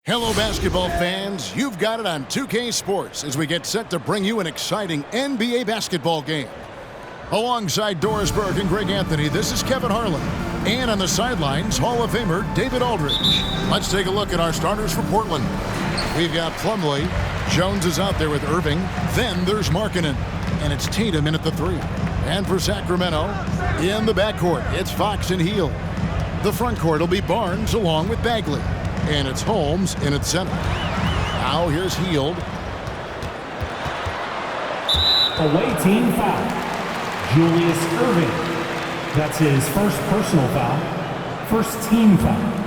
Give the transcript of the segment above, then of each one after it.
Hello, basketball fans. You've got it on 2K Sports as we get set to bring you an exciting NBA basketball game. Alongside Doris Burke and Greg Anthony, this is Kevin Harlan. And on the sidelines, Hall of Famer David Aldridge. Let's take a look at our starters for Portland. We've got Plumlee. Jones is out there with Irving. Then there's Markkanen. And it's Tatum in at the 3. And for Sacramento, in the backcourt, it's Fox and Hield. The front court will be Barnes along with Bagley. And it's Holmes in at center. Now here's Hield. Away team foul. Julius Irving. That's his first personal foul. First team foul.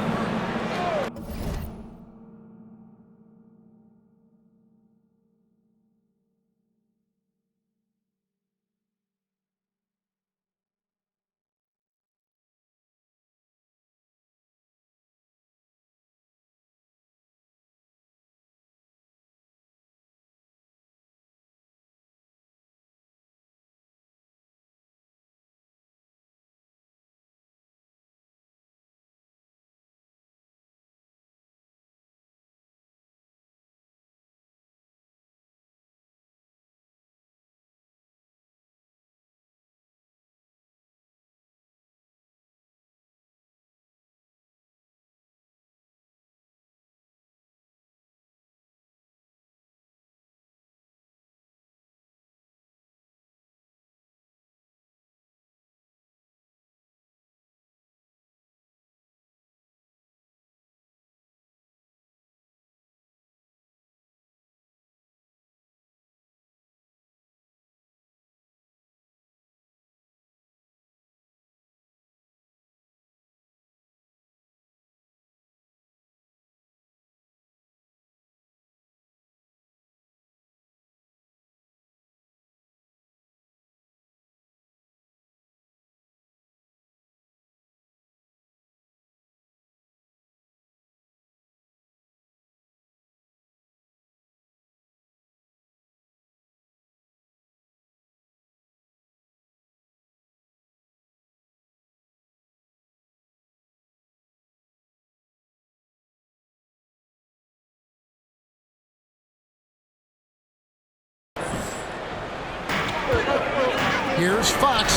Here's Fox,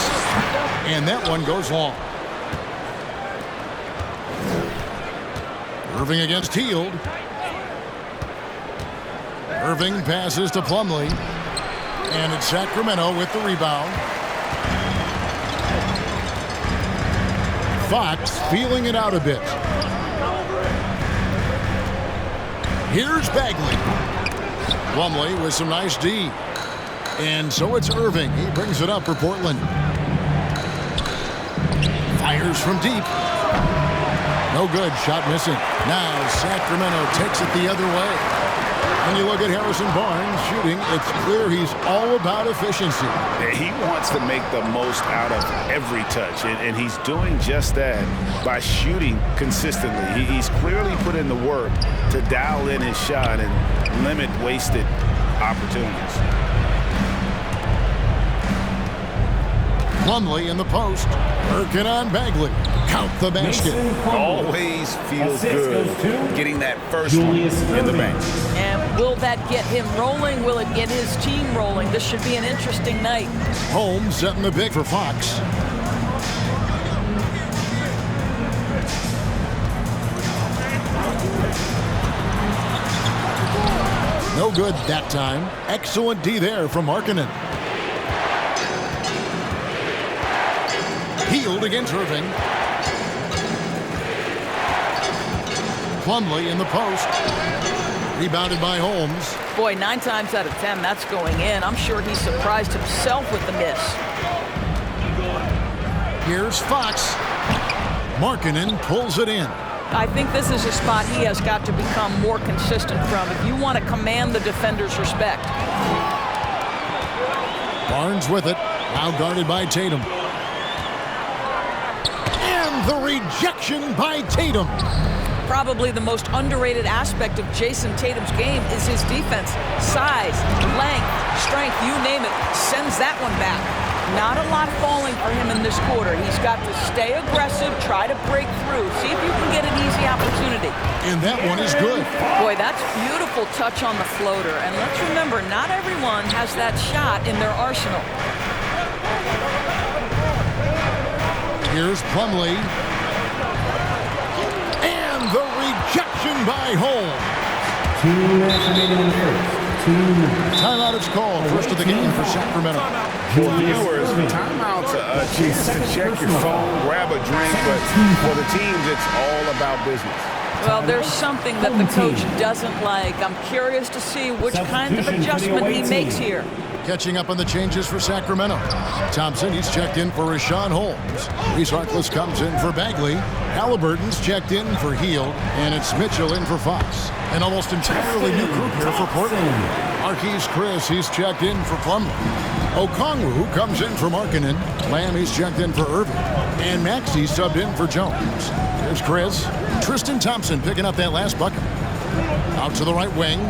and that one goes long. Irving against Hield. Irving passes to Plumlee, and it's Sacramento with the rebound. Fox feeling it out a bit. Here's Bagley. Plumlee with some nice D. And so it's Irving. He brings it up for Portland. Fires from deep. No good. Shot missing. Now Sacramento takes it the other way. When you look at Harrison Barnes shooting, it's clear he's all about efficiency. He wants to make the most out of every touch, and he's doing just that by shooting consistently. He's clearly put in the work to dial in his shot and limit wasted opportunities. Plumlee in the post, working on Bagley. Count the basket. Always feels good getting that first one in the bank. And will that get him rolling? Will it get his team rolling? This should be an interesting night. Holmes setting the pick for Fox. No good that time. Excellent D there from Markkanen. Healed against Irving. Plumlee in the post. Rebounded by Holmes. Boy, 9 times out of 10, that's going in. I'm sure he surprised himself with the miss. Here's Fox. Markkanen pulls it in. I think this is a spot he has got to become more consistent from if you want to command the defender's respect. Barnes with it. Now guarded by Tatum. And the rejection by Tatum. Probably the most underrated aspect of Jason Tatum's game is his defense. Size, length, strength, you name it, sends that one back. Not a lot falling for him in this quarter. He's got to stay aggressive, try to break through, see if you can get an easy opportunity. And that one is good. Boy, that's beautiful touch on the floater. And let's remember, not everyone has that shot in their arsenal. Here's Plumlee. And the rejection by Holmes. 2 minutes remaining in the first. 2 minutes. Timeout is called. First of the game for Sacramento. Viewers, timeout's a chance to check your phone, grab a drink, but for the teams, it's all about business. Well, there's something that the coach doesn't like. I'm curious to see which kind of adjustment he makes here. Catching up on the changes for Sacramento. Thompson, he's checked in for Rashawn Holmes. Reese Harkless comes in for Bagley. Halliburton's checked in for Hield. And it's Mitchell in for Fox. An almost entirely new group here for Portland. Marquise Chris, he's checked in for Plumlee. Okongwu comes in for Markkanen. Lamb, he's checked in for Irving. And Maxey subbed in for Jones. Here's Chris. Tristan Thompson picking up that last bucket. Out to the right wing.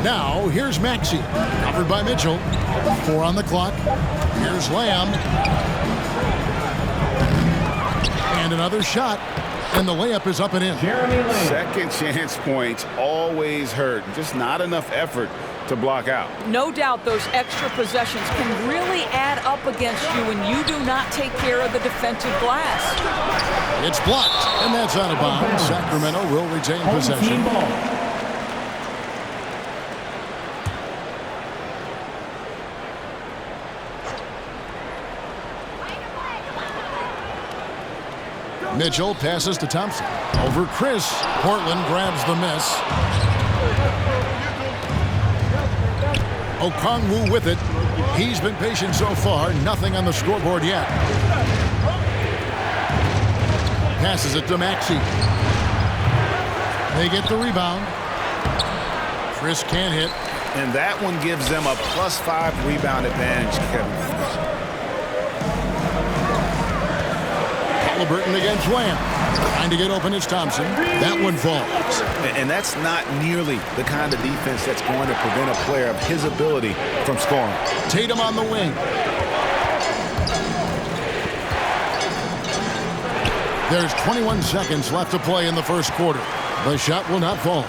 Now, here's Maxey. Covered by Mitchell. 4 on the clock. Here's Lamb. And another shot. And the layup is up and in. Second chance points always hurt. Just not enough effort to block out. No doubt those extra possessions can really add up against you when you do not take care of the defensive glass. It's blocked. And that's out of bounds. Sacramento will retain possession. Mitchell passes to Thompson. Over Chris. Portland grabs the miss. Okongwu with it. He's been patient so far. Nothing on the scoreboard yet. Passes it to Maxey. They get the rebound. Chris can't hit. And that one gives them a +5 rebound advantage, Kevin. Halliburton against Lamb. Trying to get open is Thompson. That one falls. And that's not nearly the kind of defense that's going to prevent a player of his ability from scoring. Tatum on the wing. There's 21 seconds left to play in the first quarter. The shot will not fall.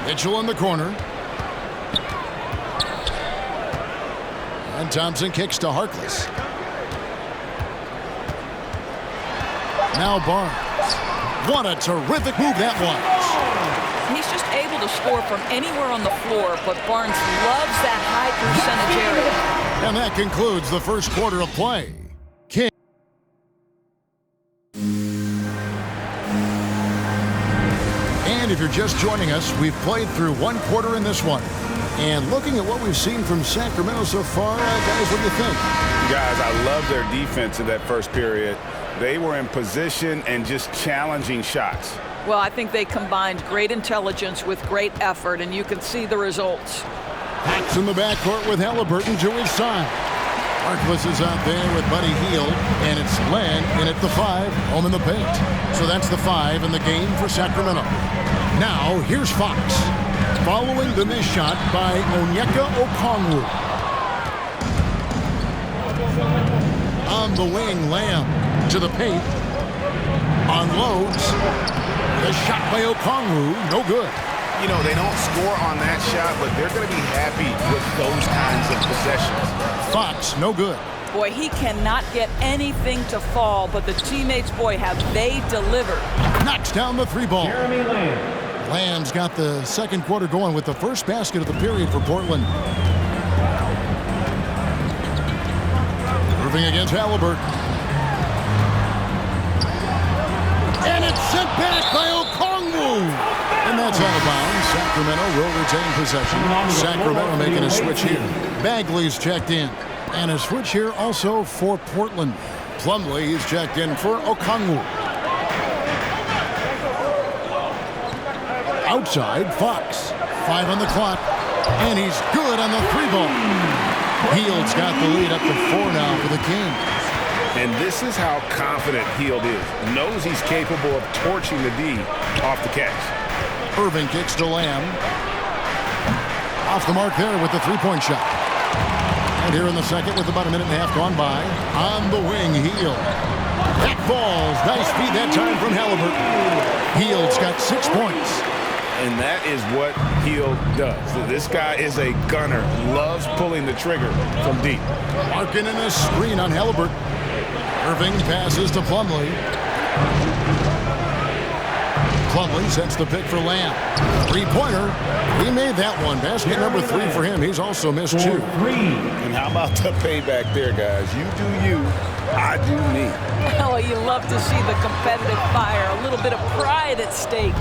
Mitchell in the corner. And Thompson kicks to Harkless. Now Barnes. What a terrific move that was. He's just able to score from anywhere on the floor, but Barnes loves that high percentage area. And that concludes the first quarter of play. King. And if you're just joining us, we've played through one quarter in this one. And looking at what we've seen from Sacramento so far, guys, what do you think? Guys, I love their defense in that first period. They were in position and just challenging shots. Well, I think they combined great intelligence with great effort, and you can see the results. Hacks in the backcourt with Halliburton to his side. Harkless is out there with Buddy Hield, and it's Len in at the 5, home in the paint. So that's the 5 in the game for Sacramento. Now, here's Fox. Following the missed shot by Onyeka Okongwu. On the wing, Lamb to the paint. Unloads. The shot by Okongwu, no good. You know, they don't score on that shot, but they're going to be happy with those kinds of possessions. Fox, no good. Boy, he cannot get anything to fall, but the teammates, boy, have they delivered. Knocks down the 3-ball. Jeremy Lamb. Lamb's got the second quarter going with the first basket of the period for Portland. Irving against Halliburton. And it's sent back by Okongwu. And that's out of bounds. Sacramento will retain possession. Sacramento making a switch here. Bagley's checked in. And a switch here also for Portland. Plumlee is checked in for Okongwu. Outside, Fox. 5 on the clock. And he's good on the 3-ball. Hield's got the lead up to 4 now for the Kings. And this is how confident Hield is. Knows he's capable of torching the D off the catch. Irving kicks to Lamb. Off the mark there with the 3-point shot. And here in the second with about a minute and a half gone by. On the wing, Hield. That falls. Nice feed that time from Halliburton. Hield's got 6 points. And that is what Hield does. This guy is a gunner. Loves pulling the trigger from deep. Marking in a screen on Halliburton. Irving passes to Plumlee. Plumlee sets the pick for Lamb. 3-pointer. He made that one. Basket number 3 for him. He's also missed 2. And how about the payback there, guys? You do you, I do me. Oh, you love to see the competitive fire. A little bit of pride at stake.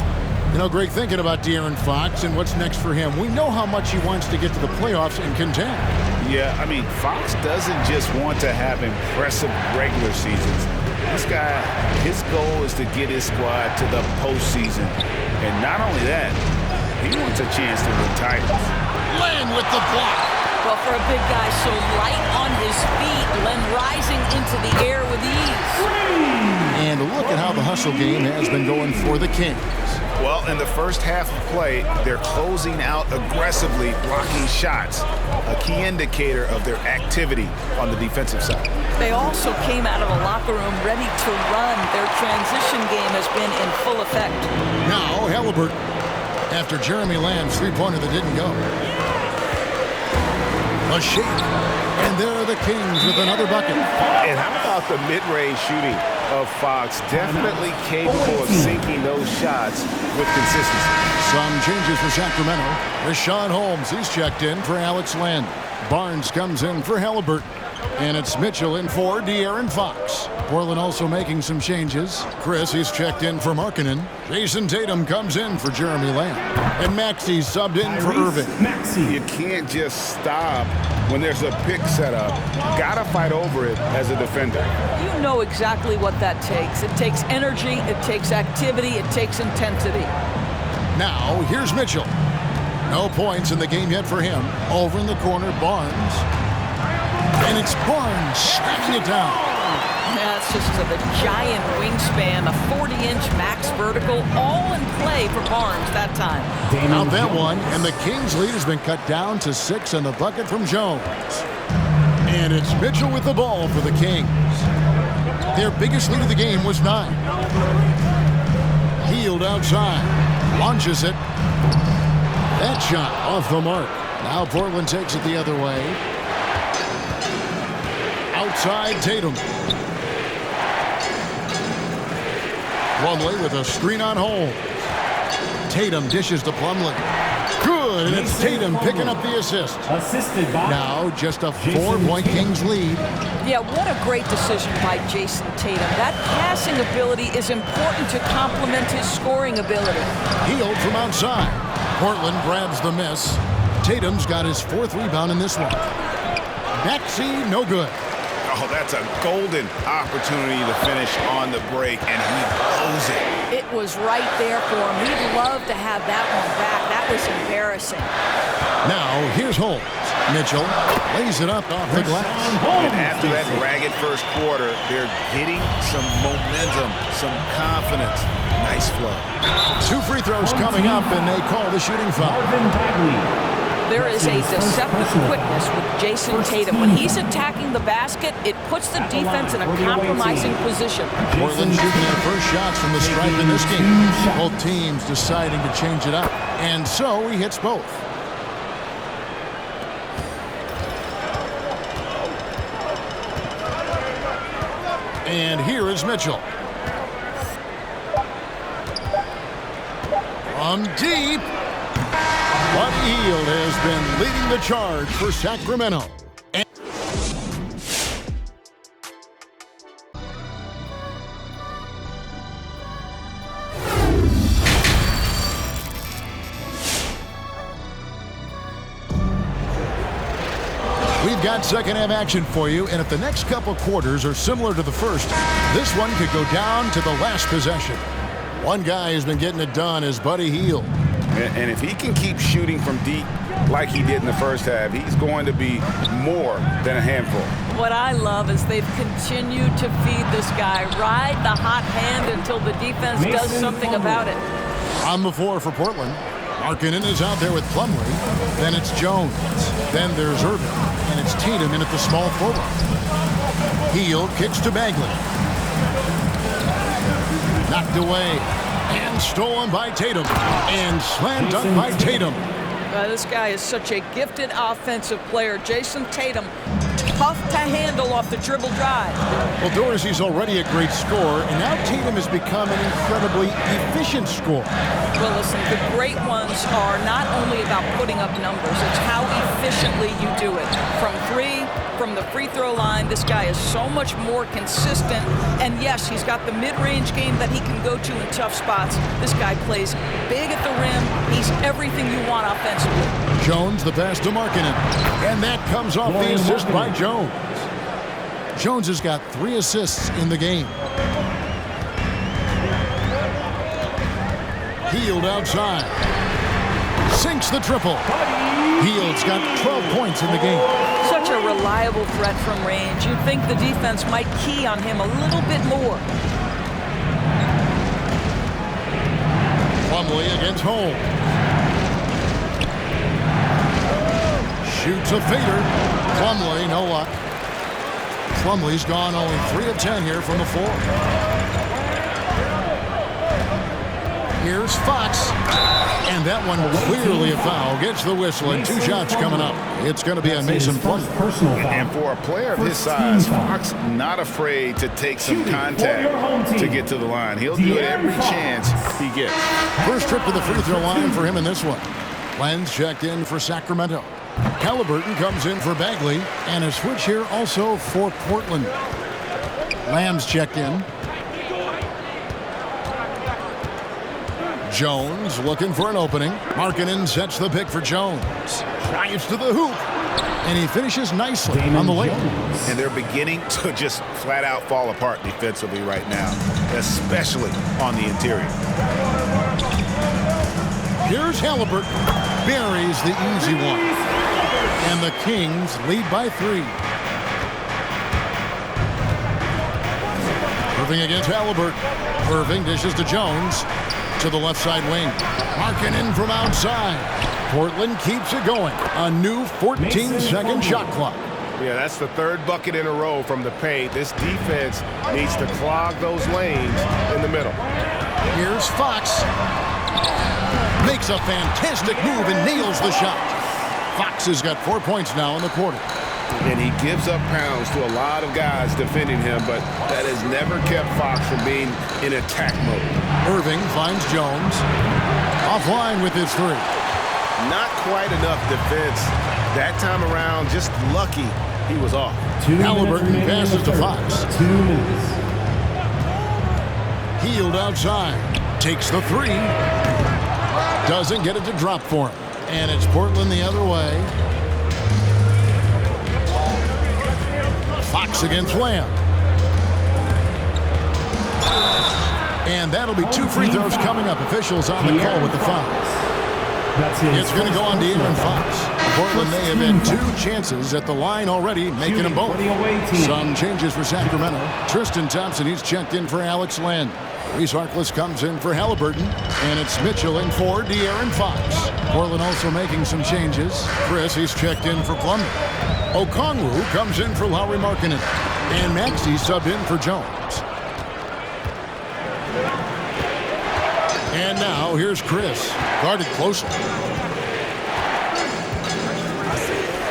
You know, Greg, thinking about De'Aaron Fox and what's next for him, we know how much he wants to get to the playoffs and contend. Yeah, I mean, Fox doesn't just want to have impressive regular seasons. This guy, his goal is to get his squad to the postseason. And not only that, he wants a chance to win titles. Len with the block. Well, for a big guy so light on his feet, Len rising into the air with ease. And look at how the hustle game has been going for the Kings. Well, in the first half of play, they're closing out aggressively, blocking shots, a key indicator of their activity on the defensive side. They also came out of the locker room ready to run. Their transition game has been in full effect. Now, Halliburton, after Jeremy Lamb's 3-pointer that didn't go. A shake, and there are the Kings with another bucket. And how about the mid-range shooting of Fox? Definitely capable of sinking those shots with consistency. Some changes for Sacramento. Rashawn Holmes, he's checked in for Alex Len. Barnes comes in for Halliburton. And it's Mitchell in for De'Aaron Fox. Portland also making some changes. Chris, he's checked in for Markkanen. Jason Tatum comes in for Jeremy Lamb. And Maxi's subbed in for Irving. You can't just stop when there's a pick set up. Gotta fight over it as a defender. You know exactly what that takes. It takes energy, it takes activity, it takes intensity. Now, here's Mitchell. No points in the game yet for him. Over in the corner, Barnes. And it's Barnes smacking it down. Yeah, it's just the giant wingspan, a 40-inch max vertical, all in play for Barnes that time. Out that one, and the Kings' lead has been cut down to 6 on the bucket from Jones. And it's Mitchell with the ball for the Kings. Their biggest lead of the game was 9. Hield outside, launches it. That shot off the mark. Now Portland takes it the other way. Outside Tatum. Plumlee with a screen on hold. Tatum dishes to Plumlee. Good, and it's Tatum picking up the assist. Assisted by Now just a 4-point Kings lead. Yeah, what a great decision by Jason Tatum. That passing ability is important to complement his scoring ability. Hield from outside. Portland grabs the miss. Tatum's got his 4th rebound in this one. Maxey, no good. Oh, that's a golden opportunity to finish on the break, and he blows it. It was right there for him. He'd love to have that one back. That was embarrassing. Now, here's Holmes. Mitchell lays it up off the glass. And after that ragged first quarter, they're getting some momentum, some confidence. Nice flow. 2 free throws coming up, and they call the shooting foul. There is a deceptive quickness with Jason Tatum. When he's attacking the basket, it puts the defense in a compromising position. Portland shooting their first shots from the stripe in this game. Both teams deciding to change it up. And so he hits both. And here is Mitchell. From deep. Buddy Hield has been leading the charge for Sacramento. We've got second half action for you, and if the next couple quarters are similar to the first, this one could go down to the last possession. One guy who's been getting it done is Buddy Hield. And if he can keep shooting from deep like he did in the first half, he's going to be more than a handful. What I love is they've continued to feed this guy, ride the hot hand until the defense does something about it. On the floor for Portland, Markkanen is out there with Plumlee. Then it's Jones. Then there's Irving. And it's Tatum in at the small forward. Hield kicks to Bagley. Knocked away. And stolen by Tatum. And slam dunk by Tatum. This guy is such a gifted offensive player. Jason Tatum, tough to handle off the dribble drive. Well, Dorsey's already a great scorer, and now Tatum has become an incredibly efficient scorer. Well, listen, the great ones are not only about putting up numbers, it's how efficiently you do it. From three, from the free throw line, this guy is so much more consistent. And yes, he's got the mid-range game that he can go to in tough spots. This guy plays big at the rim. He's everything you want offensively. Jones, the pass to Markkanen. And that comes off the assist by Jones. Jones has got 3 assists in the game. Hield outside. Sinks the triple. Hield's got 12 points in the game. Such a reliable threat from range. You'd think the defense might key on him a little bit more. Plumlee against Holmes. Shoots a fader. Plumlee, no luck. Plumlee's gone only 3 of 10 here from the floor. Here's Fox. And that one clearly a foul. Gets the whistle and 2 shots coming up. It's going to be on Mason Plumlee. And for a player of his size, Fox not afraid to take some contact to get to the line. He'll do it every chance he gets. First trip to the free throw line for him in this one. Lenz checked in for Sacramento. Halliburton comes in for Bagley, and a switch here also for Portland. Lamb's checked in. Jones looking for an opening. Markkanen sets the pick for Jones. Drives to the hoop, and he finishes nicely on the layup. And they're beginning to just flat out fall apart defensively right now, especially on the interior. Here's Halliburton. Buries the easy one. And the Kings lead by 3. Irving against Halliburton. Irving dishes to Jones. To the left side wing. Markkanen from outside. Portland keeps it going. A new 14-second shot clock. Yeah, that's the 3rd bucket in a row from the paint. This defense needs to clog those lanes in the middle. Here's Fox. Makes a fantastic move and nails the shot. Fox has got 4 points now in the quarter. And he gives up pounds to a lot of guys defending him, but that has never kept Fox from being in attack mode. Irving finds Jones. Offline with his 3. Not quite enough defense that time around. Just lucky he was off. Halliburton passes to Fox. 2 minutes. Hield outside. Takes the 3. Doesn't get it to drop for him. And it's Portland the other way. Fox against Lamb. And that'll be 2 free throws coming up. Officials on the call with the fouls. It's going to go on to Aaron Fox. Portland, they have had 2 chances at the line already, making them both. Some changes for Sacramento. Tristan Thompson, he's checked in for Alex Len. Reese Harkless comes in for Halliburton. And it's Mitchell in for De'Aaron Fox. Portland also making some changes. Chris, he's checked in for Plumlee. Okongwu comes in for Lauri Markkanen. And Maxey subbed in for Jones. And now here's Chris, guarded closely.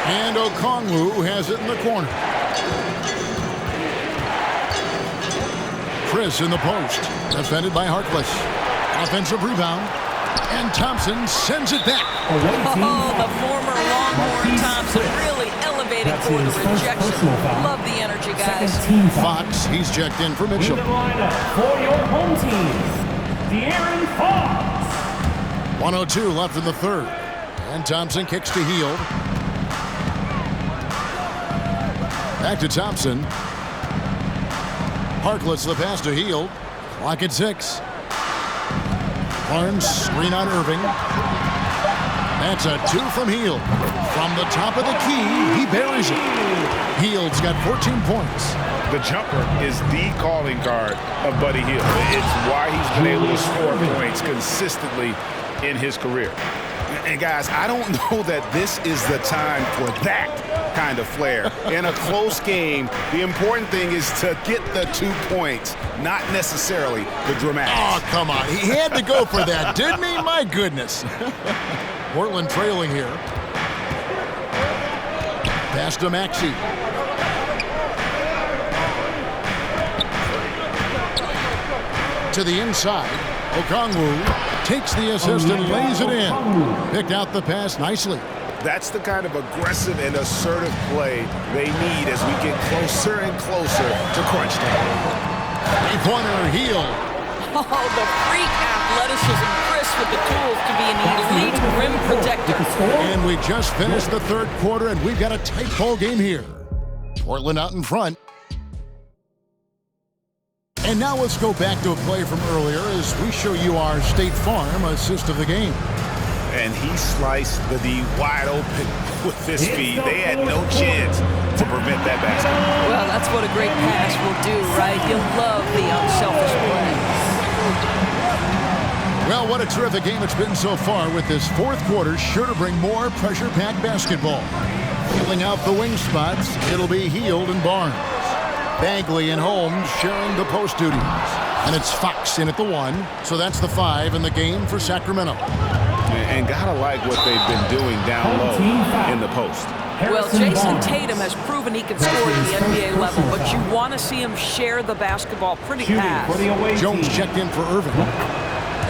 And Okongwu has it in the corner. Chris in the post, defended by Harkless. Offensive rebound, and Thompson sends it back. Oh, the former Longhorn Thompson really elevating for the rejection. Love the energy, guys. Fox, he's checked in for Mitchell. In the lineup for your home team, De'Aaron Fox. 1:02 left in the 3rd. And Thompson kicks to Hield. Back to Thompson. Harkless the pass to Hield. Clock at 6. Barnes screen on Irving. That's a 2 from Hield. From the top of the key, he buries it. Hield's got 14 points. The jumper is the calling card of Buddy Hield. It's why he's been able to score points consistently in his career. And guys, I don't know that this is the time for that kind of flair. In a close game, the important thing is to get the 2 points, not necessarily the dramatics. Oh, come on. He had to go for that, didn't he? My goodness. Portland trailing here. Pass to Maxey. To the inside. Okongwu takes the assist and lays it in. Picked out the pass nicely. That's the kind of aggressive and assertive play they need as we get closer and closer to crunch time. Three-pointer Hield. Oh, the freak athleticism. Chris with the tools to be an elite rim protector. And we just finished the third quarter, and we've got a tight ball game here. Portland out in front. And now let's go back to a play from earlier as we show you our State Farm assist of the game. And he sliced the D wide open with this speed. They had no chance to prevent that basket. Well, that's what a great pass will do, right? You'll love the unselfish play. Well, what a terrific game it's been so far, with this fourth quarter sure to bring more pressure-packed basketball. Filling out the wing spots, it'll be Hield and Barnes. Bagley and Holmes sharing the post duties. And it's Fox in at the 1, so that's the 5 in the game for Sacramento. And gotta like what they've been doing down low in the post. Well, Jason Tatum has proven he can score at the NBA level, but you want to see him share the basketball. Pretty pass. Jones checked in for Irving.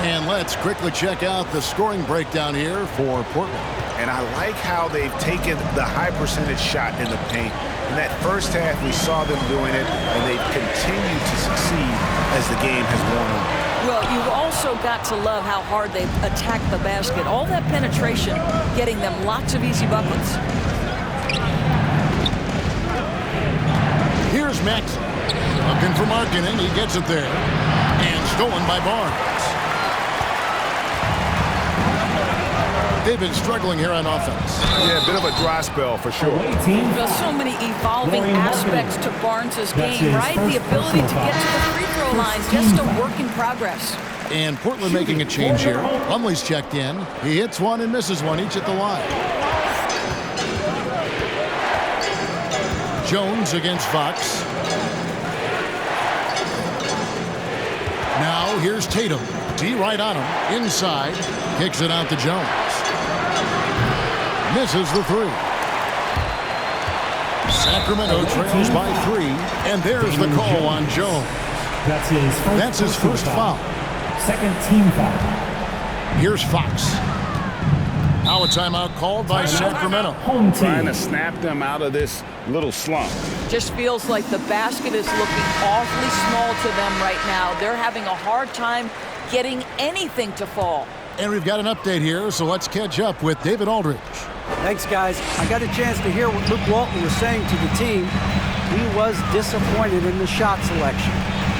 And let's quickly check out the scoring breakdown here for Portland. And I like how they've taken the high percentage shot in the paint. In that first half, we saw them doing it, and they've continued to succeed as the game has worn on. Well, you've also got to love how hard they've attacked the basket. All that penetration, getting them lots of easy buckets. Here's Max. Looking for Markkanen. He gets it there. And stolen by Barnes. They've been struggling here on offense. Yeah, a bit of a dry spell for sure. There's so many evolving aspects to Barnes' game, right? The ability to get to the free throw line, just a work in progress. And Portland making a change here. Plumlee's checked in. He hits one and misses one, each at the line. Jones against Fox. Now here's Tatum. D right on him. Inside. Kicks it out to Jones. Misses the 3. Sacramento trails by 3. And there's the call on Jones. That's his first foul. Second team foul. Here's Fox. Now a timeout called by Sacramento. Home team. Trying to snap them out of this little slump. Just feels like the basket is looking awfully small to them right now. They're having a hard time getting anything to fall. And we've got an update here, so let's catch up with David Aldridge. Thanks, guys. I got a chance to hear what Luke Walton was saying to the team. He was disappointed in the shot selection.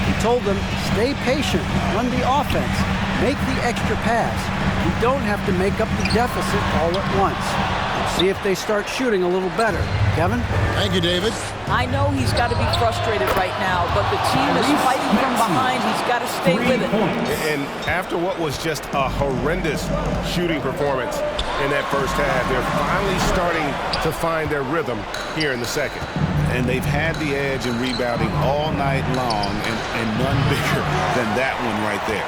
He told them, stay patient, run the offense, make the extra pass. You don't have to make up the deficit all at once. We'll see if they start shooting a little better. Kevin? Thank you, David. I know he's got to be frustrated right now, but the team is fighting from behind. He's got to stay with it. And after what was just a horrendous shooting performance in that first half, they're finally starting to find their rhythm here in the second. And they've had the edge in rebounding all night long, and none bigger than that one right there.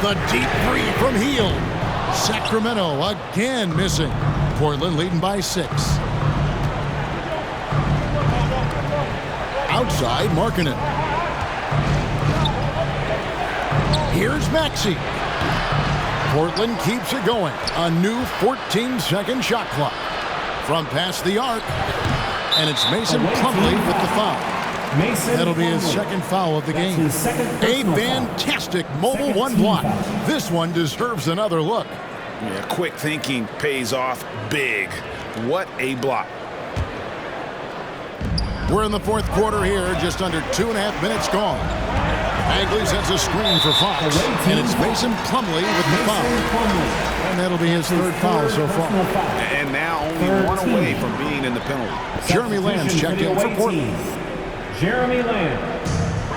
The deep 3 from Hield. Sacramento again missing. Portland leading by 6. Outside, Markkanen. Here's Maxey. Portland keeps it going. A new 14-second shot clock. From past the arc. And it's Mason Plumlee with the foul. That'll be his second foul of the game. A fantastic mobile 1 block. This one deserves another look. Yeah, quick thinking pays off big What a block. We're in the fourth quarter here, just under 2.5 minutes gone. Bagley sets a screen for Fox, and it's Mason Plumlee with the foul. And that'll be his third foul so far. And now only one away from being in the penalty. Jeremy Lamb's checked in for Portland. Jeremy Lamb.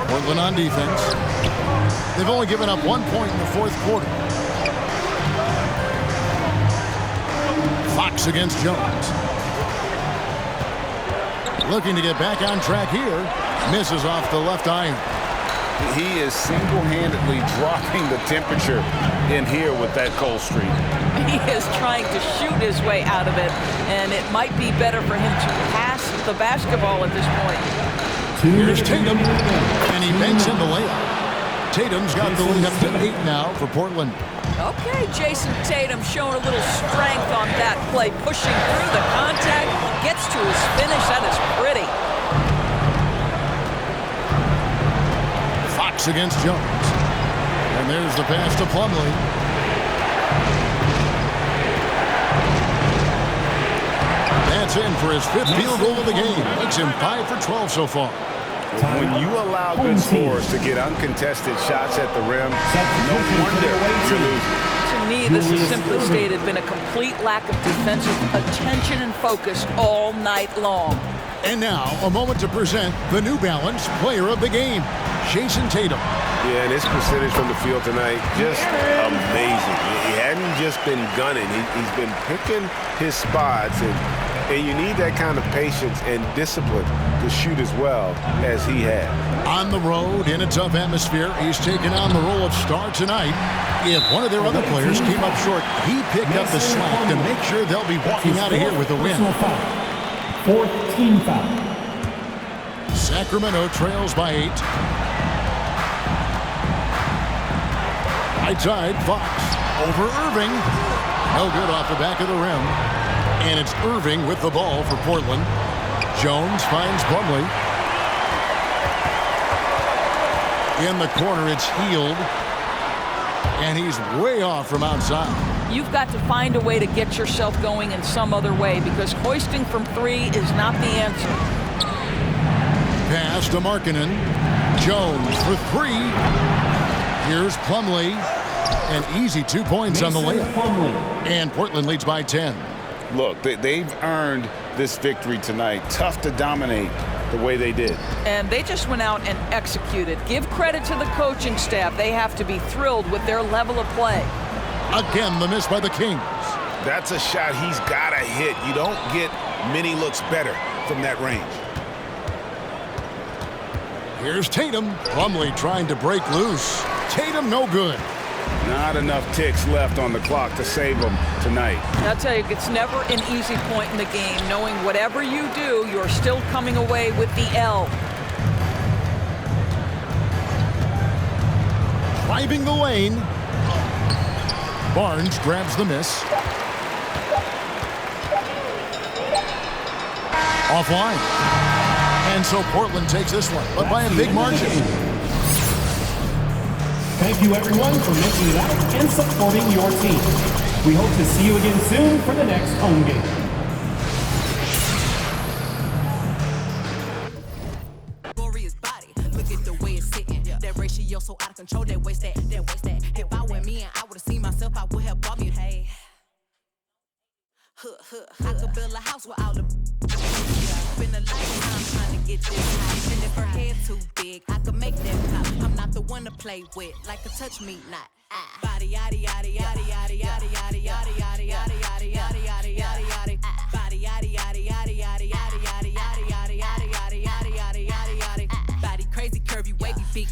Portland on defense. They've only given up 1 point in the fourth quarter. Fox against Jones. Looking to get back on track here. Misses off the left iron. He is single-handedly dropping the temperature in here with that cold streak. He is trying to shoot his way out of it, and it might be better for him to pass the basketball at this point. Here's Tatum, and he makes him the layup. Tatum's got the lead up to 8 now for Portland. Okay, Jason Tatum showing a little strength on that play, pushing through the contact, gets to his finish. That is pretty. Fox against Jones. And there's the pass to Plumlee. That's in for his 5th field goal of the game. Makes him 5 for 12 so far. When you allow good scorers to get uncontested shots at the rim, no wonder you're losing. To me, this has simply stated been a complete lack of defensive attention and focus all night long. And now, a moment to present the New Balance Player of the Game, Jason Tatum. Yeah, and his percentage from the field tonight, just amazing. He hadn't just been gunning. He's been picking his spots, and you need that kind of patience and discipline to shoot as well as he had. On the road, in a tough atmosphere, he's taken on the role of star tonight. If one of their other players came up short, he picked up the slack to make sure they'll be walking out of here with a win. 4th team foul. Sacramento trails by 8. Right side, Fox over Irving. No good off the back of the rim. And it's Irving with the ball for Portland. Jones finds Plumlee. In the corner, it's Hield. And he's way off from outside. You've got to find a way to get yourself going in some other way, because hoisting from 3 is not the answer. Pass to Markkanen. Jones for 3. Here's Plumlee. An easy 2 points on the layup. And Portland leads by 10. Look, they've earned this victory tonight. Tough to dominate the way they did. And they just went out and executed. Give credit to the coaching staff. They have to be thrilled with their level of play. Again, the miss by the Kings. That's a shot he's got to hit. You don't get many looks better from that range. Here's Tatum. Plumlee trying to break loose. Tatum no good. Not enough ticks left on the clock to save them tonight. I'll tell you, it's never an easy point in the game, knowing whatever you do, you're still coming away with the L. Driving the lane. Barnes grabs the miss. Offline. And so Portland takes this one, but by a big margin. Thank you, everyone, for making it out and supporting your team. We hope to see you again soon for the next home game. Glorious body, look at the way it's sitting. That ratio so out of control, that waist that. If I were me and I would have seen myself, I would have bought me. Hey, I could build a house with all the. Spend a lifetime trying to get this high. And if her head too big, I could make that pop. I'm not the one to play with, like a touch me not. Body yaddy yaddy yaddy yaddy yaddy yaddy yaddy yaddy yaddy yaddy yaddy yaddy yaddy yaddy. Body yaddy yaddy yaddy yaddy yaddy yaddy yaddy yaddy yaddy yaddy yaddy yaddy yaddy yaddy. Body crazy, curvy, wavy, big.